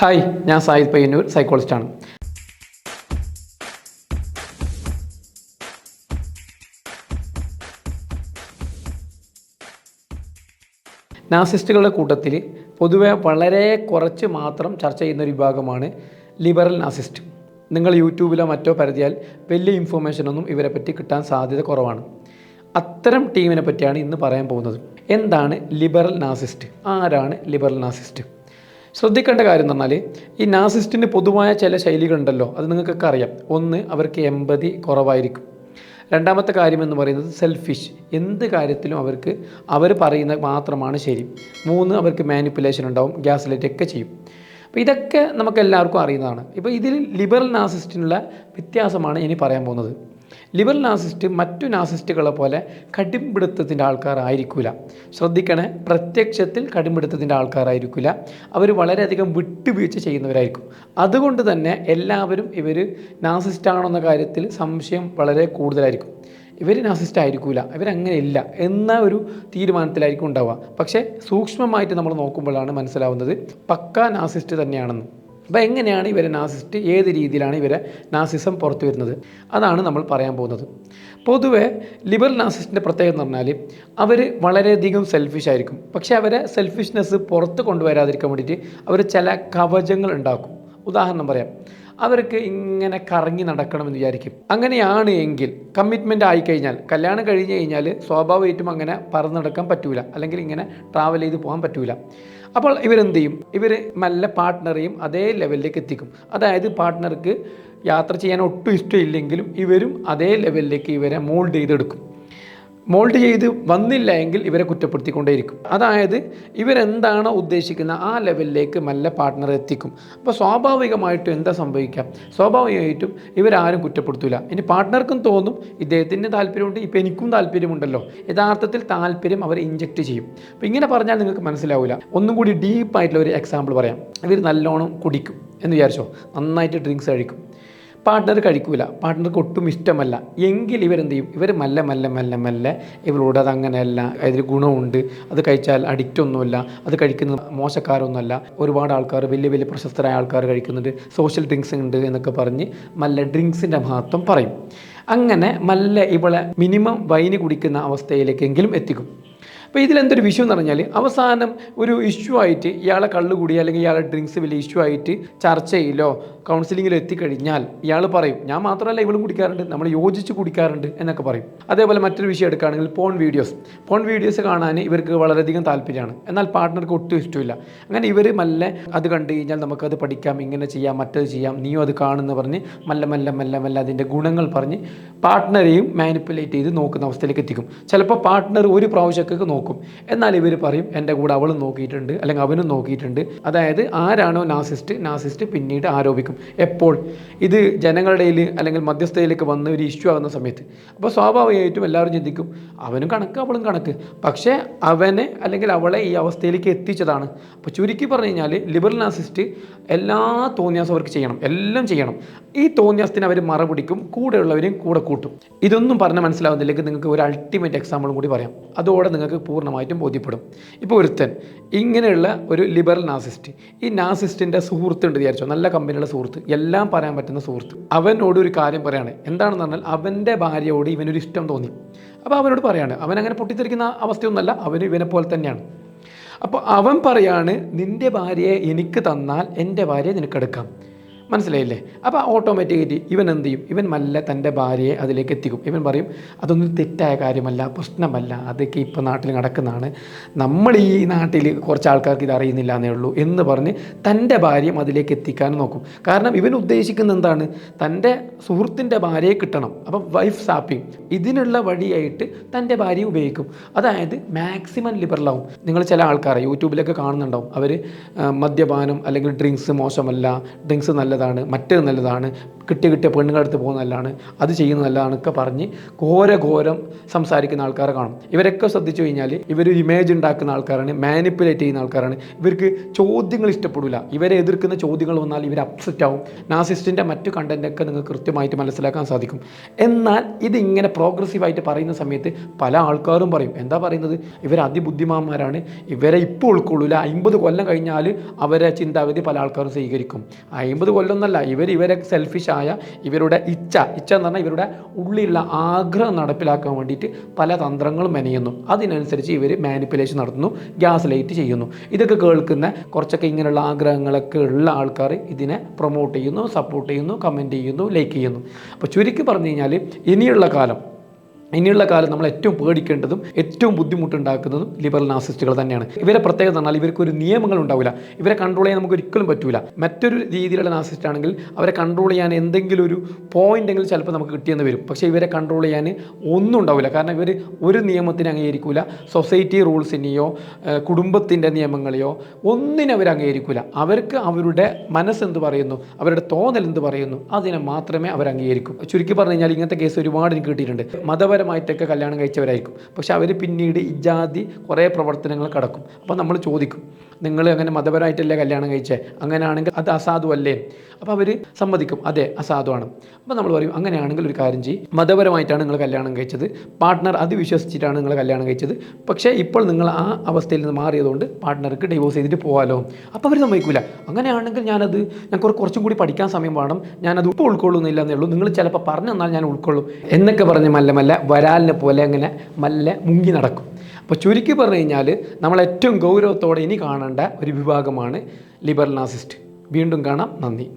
Hi, ഞാൻ Zayed Payyanur, സൈക്കോളജിസ്റ്റാണ്. നാസിസ്റ്റുകളുടെ കൂട്ടത്തിൽ പൊതുവെ വളരെ കുറച്ച് മാത്രം ചർച്ച ചെയ്യുന്ന ഒരു വിഭാഗമാണ് ലിബറൽ നാസിസ്റ്റ്. നിങ്ങൾ യൂട്യൂബിലോ മറ്റോ പരതിയാൽ വലിയ ഇൻഫോർമേഷനൊന്നും ഇവരെ പറ്റി കിട്ടാൻ സാധ്യത കുറവാണ്. അത്തരം ടീമിനെ പറ്റിയാണ് ഇന്ന് പറയാൻ പോകുന്നത്. എന്താണ് ലിബറൽ നാസിസ്റ്റ്? ആരാണ് ലിബറൽ നാസിസ്റ്റ്? ശ്രദ്ധിക്കേണ്ട കാര്യം എന്ന് പറഞ്ഞാൽ, ഈ നാസിസ്റ്റിന് പൊതുവായ ചില ശൈലികളുണ്ടല്ലോ, അത് നിങ്ങൾക്കൊക്കെ അറിയാം. ഒന്ന്, അവർക്ക് എമ്പതി കുറവായിരിക്കും. രണ്ടാമത്തെ കാര്യം എന്ന് പറയുന്നത് സെൽഫിഷ്. എന്ത് കാര്യത്തിലും അവർ പറയുന്നത് മാത്രമാണ് ശരി. മൂന്ന്, അവർക്ക് മാനിപ്പുലേഷൻ ഉണ്ടാവും, ഗ്യാസ് ലൈറ്റ് ഒക്കെ ചെയ്യും. അപ്പോൾ ഇതൊക്കെ നമുക്ക് എല്ലാവർക്കും അറിയുന്നതാണ്. ഇപ്പോൾ ഇതിൽ ലിബറൽ നാസിസ്റ്റിനുള്ള വ്യത്യാസമാണ് ഇനി പറയാൻ പോകുന്നത്. ലിബറൽ നാസിസ്റ്റ് മറ്റു നാസിസ്റ്റുകളെ പോലെ കടുംപിടുത്തത്തിൻ്റെ ആൾക്കാരായിരിക്കില്ല. ശ്രദ്ധിക്കണേ, പ്രത്യക്ഷത്തിൽ കടുംപിടുത്തത്തിൻ്റെ ആൾക്കാരായിരിക്കില്ല. അവർ വളരെയധികം വിട്ടുവീഴ്ച ചെയ്യുന്നവരായിരിക്കും. അതുകൊണ്ട് തന്നെ എല്ലാവരും ഇവർ നാസിസ്റ്റാണെന്ന കാര്യത്തിൽ സംശയം വളരെ കൂടുതലായിരിക്കും. ഇവർ നാസിസ്റ്റ് ആയിരിക്കില്ല, ഇവരങ്ങനെ ഇല്ല എന്ന ഒരു തീരുമാനത്തിലായിരിക്കും ഉണ്ടാവുക. പക്ഷേ സൂക്ഷ്മമായിട്ട് നമ്മൾ നോക്കുമ്പോഴാണ് മനസ്സിലാവുന്നത് പക്കാ നാസിസ്റ്റ് തന്നെയാണെന്ന്. അപ്പോൾ എങ്ങനെയാണ് ഇവരെ നാസിസ്റ്റ്, ഏത് രീതിയിലാണ് ഇവരെ നാസിസം പുറത്തു വരുന്നത്, അതാണ് നമ്മൾ പറയാൻ പോകുന്നത്. പൊതുവെ ലിബറൽ നാസിസ്റ്റിൻ്റെ പ്രത്യേകത എന്ന് പറഞ്ഞാൽ അവർ വളരെയധികം സെൽഫിഷ് ആയിരിക്കും. പക്ഷേ അവരെ സെൽഫിഷ്നെസ് പുറത്ത് കൊണ്ടുവരാതിരിക്കാൻ വേണ്ടിയിട്ട് അവർ ചില കവചങ്ങൾ ഉണ്ടാക്കും. ഉദാഹരണം പറയാം, അവർക്ക് ഇങ്ങനെ കറങ്ങി നടക്കണമെന്ന് വിചാരിക്കും. അങ്ങനെയാണ് എങ്കിൽ കമ്മിറ്റ്മെൻ്റ് ആയിക്കഴിഞ്ഞാൽ, കല്യാണം കഴിഞ്ഞ് കഴിഞ്ഞാൽ സ്വാഭാവികമായിട്ടും അങ്ങനെ പറന്ന് നടക്കാൻ പറ്റൂല, അല്ലെങ്കിൽ ഇങ്ങനെ ട്രാവൽ ചെയ്ത് പോകാൻ പറ്റൂല. അപ്പോൾ ഇവരെന്ത് ചെയ്യും? ഇവർ നല്ല പാർട്ട്ണറെയും അതേ ലെവലിലേക്ക് എത്തിക്കും. അതായത് പാർട്ട്ണർക്ക് യാത്ര ചെയ്യാൻ ഒട്ടും ഇഷ്ടമില്ലെങ്കിലും ഇവരും അതേ ലെവലിലേക്ക് ഇവരെ മോൾഡ് ചെയ്തെടുക്കും. മോൾഡ് ചെയ്ത് വന്നില്ല എങ്കിൽ ഇവരെ കുറ്റപ്പെടുത്തിക്കൊണ്ടേയിരിക്കും. അതായത് ഇവരെന്താണോ ഉദ്ദേശിക്കുന്ന ആ ലെവലിലേക്ക് നല്ല പാർട്ട്ണർ എത്തിക്കും. അപ്പോൾ സ്വാഭാവികമായിട്ടും എന്താ സംഭവിക്കാം? സ്വാഭാവികമായിട്ടും ഇവരാരും കുറ്റപ്പെടുത്തില്ല. ഇനി പാർട്ട്ണർക്കും തോന്നും ഇദ്ദേഹത്തിൻ്റെ താല്പര്യമുണ്ട്, ഇപ്പോൾ എനിക്കും താല്പര്യമുണ്ടല്ലോ. യഥാർത്ഥത്തിൽ താല്പര്യം അവർ ഇഞ്ചെക്റ്റ് ചെയ്യും. അപ്പോൾ ഇങ്ങനെ പറഞ്ഞാൽ നിങ്ങൾക്ക് മനസ്സിലാവില്ല. ഒന്നും കൂടി ഡീപ്പായിട്ടുള്ള ഒരു എക്സാമ്പിൾ പറയാം. ഇവർ നല്ലോണം കുടിക്കും എന്ന് വിചാരിച്ചോ, നന്നായിട്ട് ഡ്രിങ്ക്സ് കഴിക്കും. പാർട്ട്ണർ കഴിക്കൂല, പാർട്ട്ണർക്ക് ഒട്ടും ഇഷ്ടമല്ല എങ്കിൽ ഇവരെന്ത് ചെയ്യും? ഇവർ മെല്ലെ ഇവരോട് അതങ്ങനെയല്ല, അതിൽ ഗുണമുണ്ട്, അത് കഴിച്ചാൽ അഡിക്റ്റ് ഒന്നുമില്ല, അത് കഴിക്കുന്നത് മോശക്കാരൊന്നുമല്ല, ഒരുപാട് ആൾക്കാർ, വലിയ വലിയ പ്രശസ്തരായ ആൾക്കാർ കഴിക്കുന്നുണ്ട്, സോഷ്യൽ ഡ്രിങ്ക്സ് ഉണ്ട് എന്നൊക്കെ പറഞ്ഞ് നല്ല ഡ്രിങ്ക്സിൻ്റെ മഹത്വം പറയും. അങ്ങനെ ഇവളെ മിനിമം വൈന് കുടിക്കുന്ന അവസ്ഥയിലേക്കെങ്കിലും എത്തിക്കും. അപ്പോൾ ഇതിലെന്തൊരു വിഷയം എന്ന് പറഞ്ഞാൽ, അവസാനം ഒരു ഇഷ്യൂ ആയിട്ട് ഇയാളെ കള്ളുകൂടി അല്ലെങ്കിൽ ഇയാളെ ഡ്രിങ്ക്സ് വലിയ ഇഷ്യൂ ആയിട്ട് ചർച്ചയിലോ കൗൺസിലിങ്ങിലോ എത്തിക്കഴിഞ്ഞാൽ ഇയാൾ പറയും, ഞാൻ മാത്രമല്ല ഇവളും കുടിക്കാറുണ്ട്, നമ്മൾ യോജിച്ച് കുടിക്കാറുണ്ട് എന്നൊക്കെ പറയും. അതേപോലെ മറ്റൊരു വിഷയം എടുക്കുകയാണെങ്കിൽ പോൺ വീഡിയോസ് കാണാൻ ഇവർക്ക് വളരെയധികം താല്പര്യമാണ്, എന്നാൽ പാർട്ട്ണർക്ക് ഒട്ടും ഇഷ്ടമില്ല. അങ്ങനെ ഇവർ അത് കണ്ടു കഴിഞ്ഞാൽ നമുക്കത് പഠിക്കാം, ഇങ്ങനെ ചെയ്യാം, മറ്റത് ചെയ്യാം, നീയും അത് കാണുമെന്ന് പറഞ്ഞ് മെല്ലെ അതിൻ്റെ ഗുണങ്ങൾ പറഞ്ഞ് പാർട്ട്ണറെയും മാനിപ്പുലേറ്റ് ചെയ്ത് നോക്കുന്ന അവസ്ഥയിലേക്ക് എത്തിക്കും. ചിലപ്പോൾ പാർട്ട്ണർ ഒരു പ്രാവശ്യമൊക്കെ നോക്കും, എന്നാൽ ഇവർ പറയും എൻ്റെ കൂടെ അവളും നോക്കിയിട്ടുണ്ട് അല്ലെങ്കിൽ അവനും നോക്കിയിട്ടുണ്ട്. അതായത് ആരാണോ നാസിസ്റ്റ് പിന്നീട് ആരോപിക്കും. എപ്പോൾ? ഇത് ജനങ്ങളുടെ അല്ലെങ്കിൽ മധ്യസ്ഥയിലേക്ക് വന്ന ഒരു ഇഷ്യൂ ആകുന്ന സമയത്ത്. അപ്പോൾ സ്വാഭാവികമായിട്ടും എല്ലാവരും ചിന്തിക്കും അവനും കണക്ക് അവളും കണക്ക്, പക്ഷേ അവനെ അല്ലെങ്കിൽ അവളെ ഈ അവസ്ഥയിലേക്ക് എത്തിച്ചതാണ്. അപ്പോൾ ചുരുക്കി പറഞ്ഞു കഴിഞ്ഞാൽ ലിബറൽ നാസിസ്റ്റ് എല്ലാ തോന്നിയാസം അവർക്ക് ചെയ്യണം, എല്ലാം ചെയ്യണം. ഈ തോന്നിയാസത്തിന് അവർ മറ പിടിക്കും, കൂടെയുള്ളവരെയും കൂടെ കൂട്ടും. ഇതൊന്നും പറഞ്ഞാൽ മനസ്സിലാവുന്നില്ലെങ്കിൽ നിങ്ങൾക്ക് ഒരു അൾട്ടിമേറ്റ് എക്സാമ്പിളും കൂടി പറയാം, അതോടെ നിങ്ങൾക്ക് പൂർണ്ണമായിട്ടും ബോധ്യപ്പെടും. ഇപ്പോൾ ഒരുത്തൻ ഇങ്ങനെയുള്ള ഒരു ലിബറൽ നാസിസ്റ്റ്, ഈ നാസിസ്റ്റിൻ്റെ സുഹൃത്തുണ്ട് വിചാരിച്ചോ, നല്ല കമ്പനിയുള്ള സുഹൃത്ത്, എല്ലാം പറയാൻ പറ്റുന്ന സുഹൃത്ത്, അവനോട് ഒരു കാര്യം പറയാണ്. എന്താണെന്ന് പറഞ്ഞാൽ അവൻ്റെ ഭാര്യയോട് ഇവനൊരു ഇഷ്ടം തോന്നി. അപ്പോൾ അവനോട് പറയാണ്, അവൻ അങ്ങനെ പൊട്ടിത്തെറിക്കുന്ന അവസ്ഥയൊന്നുമല്ല, അവന് ഇവനെ പോലെ തന്നെയാണ്. അപ്പോൾ അവൻ പറയാണ്, നിൻ്റെ ഭാര്യയെ എനിക്ക് തന്നാൽ എൻ്റെ ഭാര്യയെ നിനക്കെടുക്കാം. മനസ്സിലായില്ലേ? അപ്പോൾ ഓട്ടോമാറ്റിക്കായിട്ട് ഇവൻ എന്ത് ചെയ്യും? ഇവൻ തൻ്റെ ഭാര്യയെ അതിലേക്ക് എത്തിക്കും. ഇവൻ പറയും അതൊന്നും തെറ്റായ കാര്യമല്ല, പ്രശ്നമല്ല, അതൊക്കെ ഇപ്പോൾ നാട്ടിൽ നടക്കുന്നതാണ്, നമ്മൾ ഈ നാട്ടിൽ കുറച്ച് ആൾക്കാർക്ക് ഇത് അറിയുന്നില്ല എന്നേ ഉള്ളൂ എന്ന് പറഞ്ഞ് തൻ്റെ ഭാര്യയും അതിലേക്ക് എത്തിക്കാൻ നോക്കും. കാരണം ഇവൻ ഉദ്ദേശിക്കുന്ന എന്താണ്? തൻ്റെ സുഹൃത്തിൻ്റെ ഭാര്യയെ കിട്ടണം. അപ്പം വൈഫ് സാപ്പിങ് ഇതിനുള്ള വഴിയായിട്ട് തൻ്റെ ഭാര്യയെ ഉപയോഗിക്കും. അതായത് മാക്സിമം ലിബറലാവും. നിങ്ങൾ ചില ആൾക്കാരെ യൂട്യൂബിലൊക്കെ കാണുന്നുണ്ടാവും, അവർ മദ്യപാനം അല്ലെങ്കിൽ ഡ്രിങ്ക്സ് മോശമല്ല, ഡ്രിങ്ക്സ് നല്ലതാണ്, മറ്റേത് നല്ലതാണ്, കിട്ടിയ പെണ്ണുങ്ങളുടെ അടുത്ത് പോകുന്നതല്ലാണ്, അത് ചെയ്യുന്നതല്ലാന്നൊക്കെ പറഞ്ഞ് ഘോരം സംസാരിക്കുന്ന ആൾക്കാരെ കാണും. ഇവരൊക്കെ ശ്രദ്ധിച്ചു കഴിഞ്ഞാൽ ഇവരൊരു ഇമേജ് ഉണ്ടാക്കുന്ന ആൾക്കാരാണ്, മാനിപ്പുലേറ്റ് ചെയ്യുന്ന ആൾക്കാരാണ്. ഇവർക്ക് ചോദ്യങ്ങൾ ഇഷ്ടപ്പെടില്ല. ഇവരെ എതിർക്കുന്ന ചോദ്യങ്ങൾ വന്നാൽ ഇവർ അപ്സെറ്റ് ആവും. നാസിസ്റ്റിൻ്റെ മറ്റു കണ്ടൻറ്റൊക്കെ നിങ്ങൾക്ക് കൃത്യമായിട്ട് മനസ്സിലാക്കാൻ സാധിക്കും. എന്നാൽ ഇതിങ്ങനെ പ്രോഗ്രസീവായിട്ട് പറയുന്ന സമയത്ത് പല ആൾക്കാരും പറയും, എന്താ പറയുന്നത്, ഇവർ അതിബുദ്ധിമാന്മാരാണ്, ഇവരെ ഇപ്പോൾ ഉൾക്കൊള്ളില്ല, 50 കൊല്ലം കഴിഞ്ഞാൽ അവരെ ചിന്താഗതി പല ആൾക്കാരും സ്വീകരിക്കും. 50 കൊല്ലം എന്നല്ല, ഇവരെ സെൽഫിഷായ ഇവരുടെ ഇച്ഛ എന്ന് പറഞ്ഞാൽ ഇവരുടെ ഉള്ളിലുള്ള ആഗ്രഹം നടപ്പിലാക്കാൻ വേണ്ടിയിട്ട് പല തന്ത്രങ്ങളും മെനയുന്നു. അതിനനുസരിച്ച് ഇവർ മാനിപ്പുലേഷൻ നടത്തുന്നു, ഗ്യാസ് ലൈറ്റ് ചെയ്യുന്നു. ഇതൊക്കെ കേൾക്കുന്ന കുറച്ചൊക്കെ ഇങ്ങനെയുള്ള ആഗ്രഹങ്ങളൊക്കെ ഉള്ള ആൾക്കാർ ഇതിനെ പ്രൊമോട്ട് ചെയ്യുന്നു, സപ്പോർട്ട് ചെയ്യുന്നു, കമൻറ്റ് ചെയ്യുന്നു, ലൈക്ക് ചെയ്യുന്നു. അപ്പോൾ ചുരുക്കി പറഞ്ഞു കഴിഞ്ഞാൽ ഇനിയുള്ള കാലം നമ്മൾ ഏറ്റവും പേടിക്കേണ്ടതും ഏറ്റവും ബുദ്ധിമുട്ടുണ്ടാക്കുന്നതും ലിബറൽ നാസിസ്റ്റുകൾ തന്നെയാണ്. ഇവരെ പ്രത്യേകത പറഞ്ഞാൽ ഇവർക്കൊരു നിയമങ്ങൾ ഉണ്ടാവില്ല. ഇവരെ കൺട്രോൾ ചെയ്യാൻ നമുക്ക് ഒരിക്കലും പറ്റില്ല. മറ്റൊരു രീതിയിലുള്ള നാസിസ്റ്റ് ആണെങ്കിൽ അവരെ കൺട്രോൾ ചെയ്യാൻ എന്തെങ്കിലും ഒരു പോയിൻ്റെങ്കിലും ചിലപ്പോൾ നമുക്ക് കിട്ടിയെന്ന് വരും. പക്ഷേ ഇവരെ കൺട്രോൾ ചെയ്യാൻ ഒന്നും ഉണ്ടാവില്ല. കാരണം ഇവർ ഒരു നിയമത്തിന് അംഗീകരിക്കില്ല. സൊസൈറ്റി റൂൾസിനെയോ കുടുംബത്തിൻ്റെ നിയമങ്ങളെയോ ഒന്നിനും അവർ അംഗീകരിക്കില്ല. അവർക്ക് അവരുടെ മനസ്സെന്ത് പറയുന്നു, അവരുടെ തോന്നൽ എന്ത് പറയുന്നു, അതിനെ മാത്രമേ അവർ അംഗീകരിക്കൂ. ചുരുക്കി പറഞ്ഞു കഴിഞ്ഞാൽ ഇങ്ങനത്തെ കേസ് ഒരുപാട് എനിക്ക് കിട്ടിയിട്ടുണ്ട്. മതപരമായിട്ടൊക്കെ കല്യാണം കഴിച്ചവരായിരിക്കും, പക്ഷെ അവർ പിന്നീട് ഇജാതി കുറേ പ്രവർത്തനങ്ങൾ കടക്കും. അപ്പോൾ നമ്മൾ ചോദിക്കും, നിങ്ങൾ അങ്ങനെ മതപരമായിട്ടല്ലേ കല്യാണം കഴിച്ചേ, അങ്ങനെയാണെങ്കിൽ അത് അസാധുവല്ലേ? അപ്പോൾ അവർ സമ്മതിക്കും, അതെ അസാധുവാണ്. അപ്പോൾ നമ്മൾ പറയും, അങ്ങനെയാണെങ്കിൽ ഒരു കാര്യം ചെയ്യും, മതപരമായിട്ടാണ് നിങ്ങൾ കല്യാണം കഴിച്ചത്, പാർട്ട്ണർ അത് വിശ്വസിച്ചിട്ടാണ് നിങ്ങൾ കല്യാണം കഴിച്ചത്, പക്ഷേ ഇപ്പോൾ നിങ്ങൾ ആ അവസ്ഥയിൽ നിന്ന് മാറിയതുകൊണ്ട് പാർട്ട്ണർക്ക് ഡിവോഴ്സ് ചെയ്തിട്ട് പോകാമല്ലോ. അപ്പോൾ അവർ സമ്മതിക്കില്ല. അങ്ങനെയാണെങ്കിൽ ഞാൻ കുറച്ചും കൂടി പഠിക്കാൻ സമയം വേണം, ഞാനത് ഇപ്പോൾ ഉൾക്കൊള്ളുന്നില്ല എന്നേ ഉള്ളൂ, നിങ്ങൾ ചിലപ്പോൾ പറഞ്ഞു തന്നാൽ ഞാൻ ഉൾക്കൊള്ളും എന്നൊക്കെ പറഞ്ഞ് മെല്ലെ വരാലിനെ പോലെ അങ്ങനെ മുങ്ങി നടക്കും. അപ്പോൾ ചുരുക്കി പറഞ്ഞു കഴിഞ്ഞാൽ നമ്മൾ ഏറ്റവും ഗൗരവത്തോടെ ഇനി കാണേണ്ട ഒരു വിഭാഗമാണ് ലിബറൽ നാസിസ്റ്റ്. വീണ്ടും കാണാം. നന്ദി.